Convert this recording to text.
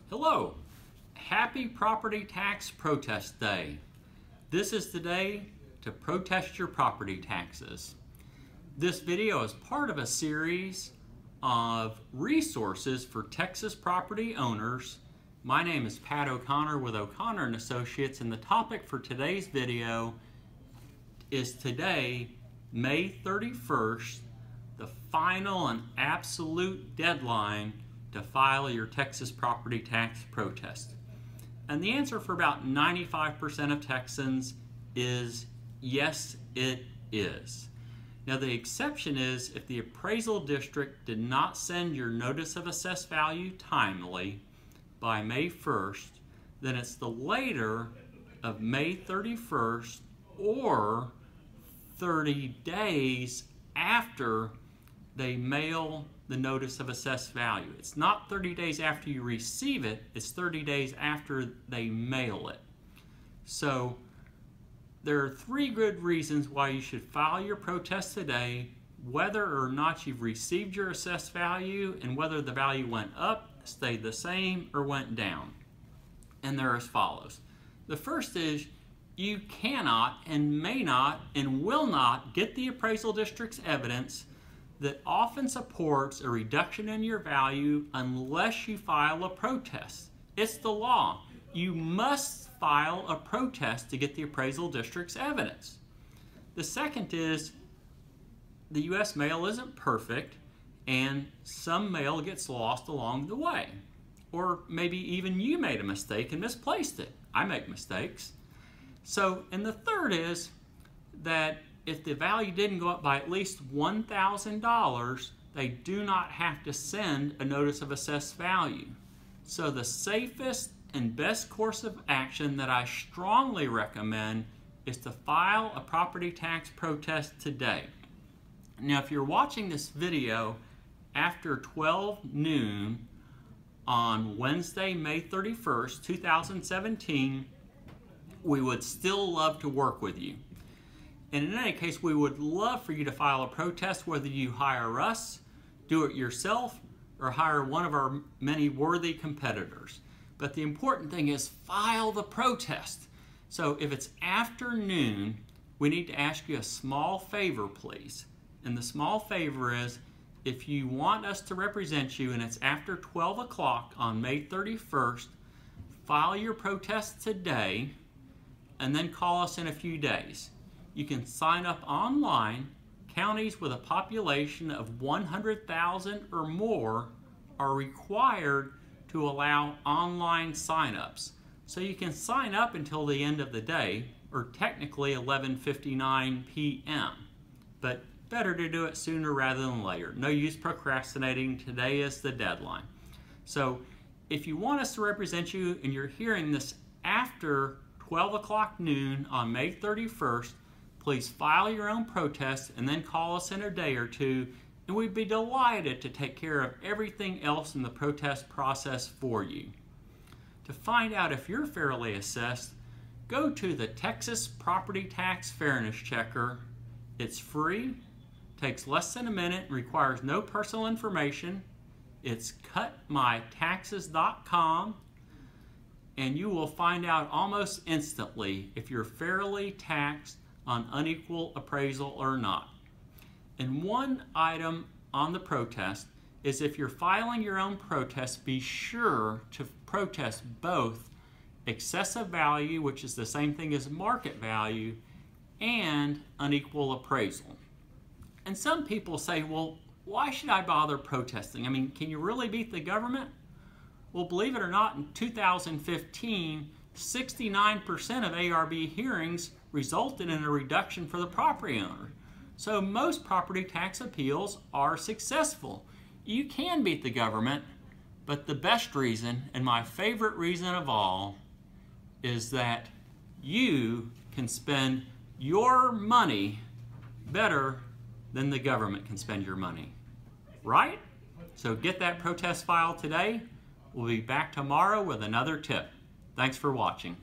Hello, happy Property Tax Protest Day. This is the day to protest your property taxes. This video is part of a series of resources for Texas property owners. My name is Pat O'Connor with O'Connor & Associates, and the topic for today's video is today, May 31st, the final and absolute deadline to file your Texas property tax protest. And the answer for about 95% of Texans is yes, it is. Now the exception is if the appraisal district did not send your notice of assessed value timely by May 1st, then it's the later of May 31st or 30 days after they mail the notice of assessed value. It's not 30 days after you receive it, it's 30 days after they mail it. So there are three good reasons why you should file your protest today, whether or not you've received your assessed value and whether the value went up, stayed the same, or went down. And they're as follows. The first is you cannot and may not and will not get the appraisal district's evidence that often supports a reduction in your value unless you file a protest. It's the law. You must file a protest to get the appraisal district's evidence. The second is the U.S. mail isn't perfect and some mail gets lost along the way. Or maybe even you made a mistake and misplaced it. I make mistakes. So, and the third is that if the value didn't go up by at least $1,000, they do not have to send a notice of assessed value. So the safest and best course of action that I strongly recommend is to file a property tax protest today. Now, if you're watching this video after 12 noon on Wednesday, May 31st, 2017, we would still love to work with you. And in any case, we would love for you to file a protest, whether you hire us, do it yourself, or hire one of our many worthy competitors. But the important thing is file the protest. So if it's afternoon, we need to ask you a small favor, please. And the small favor is, if you want us to represent you and it's after 12 o'clock on May 31st, file your protest today and then call us in a few days. You can sign up online. Counties with a population of 100,000 or more are required to allow online sign-ups. So you can sign up until the end of the day, or technically 11:59 p.m. But better to do it sooner rather than later. No use procrastinating. Today is the deadline. So if you want us to represent you and you're hearing this after 12 o'clock noon on May 31st, please file your own protest and then call us in a day or two, and we'd be delighted to take care of everything else in the protest process for you. To find out if you're fairly assessed, go to the Texas Property Tax Fairness Checker. It's free, takes less than a minute, and requires no personal information. It's cutmytaxes.com, and you will find out almost instantly if you're fairly taxed on unequal appraisal or not. And one item on the protest is if you're filing your own protest, be sure to protest both excessive value, which is the same thing as market value, and unequal appraisal. And some people say, well, why should I bother protesting? I mean, can you really beat the government? Well, believe it or not, in 2015, 69% of ARB hearings resulted in a reduction for the property owner. So most property tax appeals are successful. You can beat the government, but the best reason, and my favorite reason of all, is that you can spend your money better than the government can spend your money. Right? So get that protest filed today. We'll be back tomorrow with another tip. Thanks for watching.